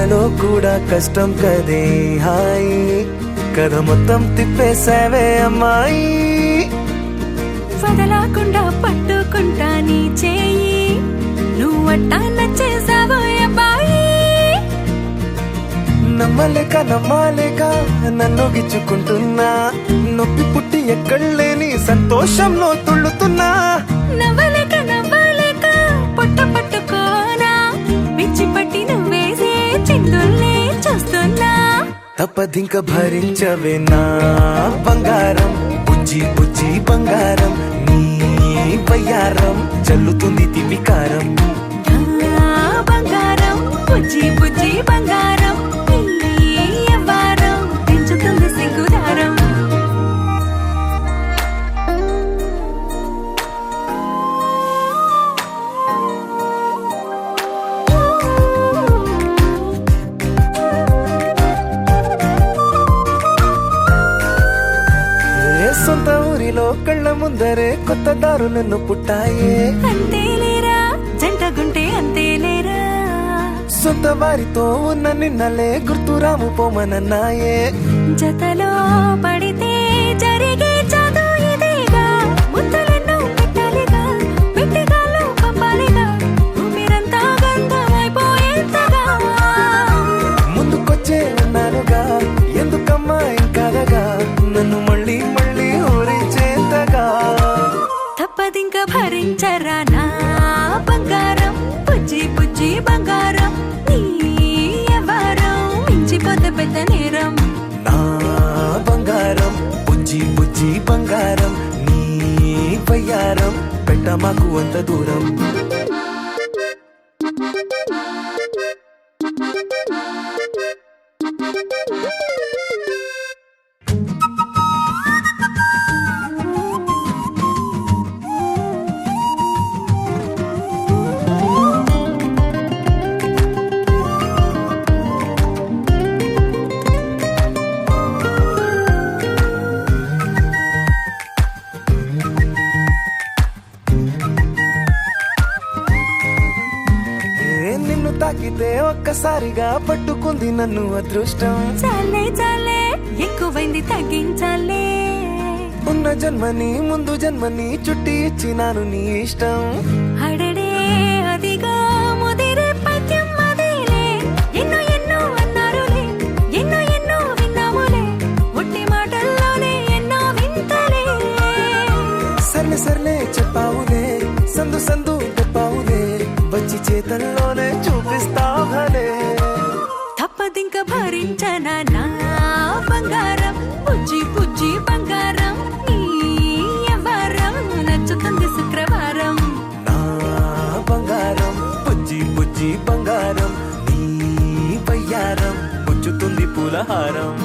మనలో కూడా కష్టం కదే హాయి కథ మొత్తం తిప్పేసావే అమ్మాయి వదలకుండా పట్టుకుంటా నీ చేయి నువ్వట్టా నచ్చేసావో అబ్బాయి నమ్మలేక నన్ను గిచ్చుకుంటున్నా నొప్పి పుట్టి ఎక్కడలేని సంతోషంలో తుళ్ళుతున్నా నవ్వలేక పొట్ట పట్టుకోనా పిచ్చి పట్టి నువ్వేసే చిందుల్నే చూస్తున్నా తప్పదింక భరించవే నా బంగారం బుజ్జి బుజ్జి బంగారం నీ వయ్యారం చల్లుతుంది తివికారం బంగారం బుజ్జి బుజ్జి బంగారం ఎవ్వారం పెంచుతుంది సిగ్గుదారం సొంత ఊరిలో కళ్ళ ముందరే కొత్త దారులను పుట్టాయే అంతేలేరా జంటగుంటే అంతేలేరా సొంత వారితో ఉన్న నిన్నలే గుర్తురాము పోమనన్నాయే జతలో పడితే జరిగే చదువు ఇదేగా ముద్దలెన్నో పెట్టాలిగా పెట్టిగాల్లో పంపాలిగా మీరంతా గంతమైపోయేంతగా ముందుకొచ్చే ఉన్నానుగా ఎందుకమ్మా ఇంకాదగా నన్ను మళ్ళీ ఊరించేంతగా తప్పదింక భరించరా నా బంగారం బుజ్జి బుజ్జి బంగారం నీ ఎవరం మించిపోతే పెద్ద నేరం నా బంగారం బుజ్జి బుజ్జి బంగారం నీ వయ్యారం పెట్ట మాకు అంత దూరం నిన్ను తాకితే ఒక్కసారిగా పట్టుకుంది నన్ను అదృష్టం చాలే ఎక్కువైంది తగ్గించాలే ఉన్న జన్మని ముందు జన్మని చుట్టి ఇచ్చినాను నీ ఇష్టం అడడే అదిగా ముదిరే పద్యం అదేలే ఎన్నో అన్నారులే ఎన్నో విన్నాములే ఒట్టి మాటల్లోనే ఎన్నో వింతలే సర్లే చెప్పావులే సందు చెప్పావులే వచ్చి చేతల్లోనే చూపిస్తావలే తప్పదింక భరించనా నా బంగారం బుజ్జి బుజ్జి బంగారం నీ ఎవరం నచ్చుతుంది శుక్రవారం నా బంగారం బుజ్జి బుజ్జి బంగారం నీ వయ్యారం పుచ్చుతుంది పూలహారం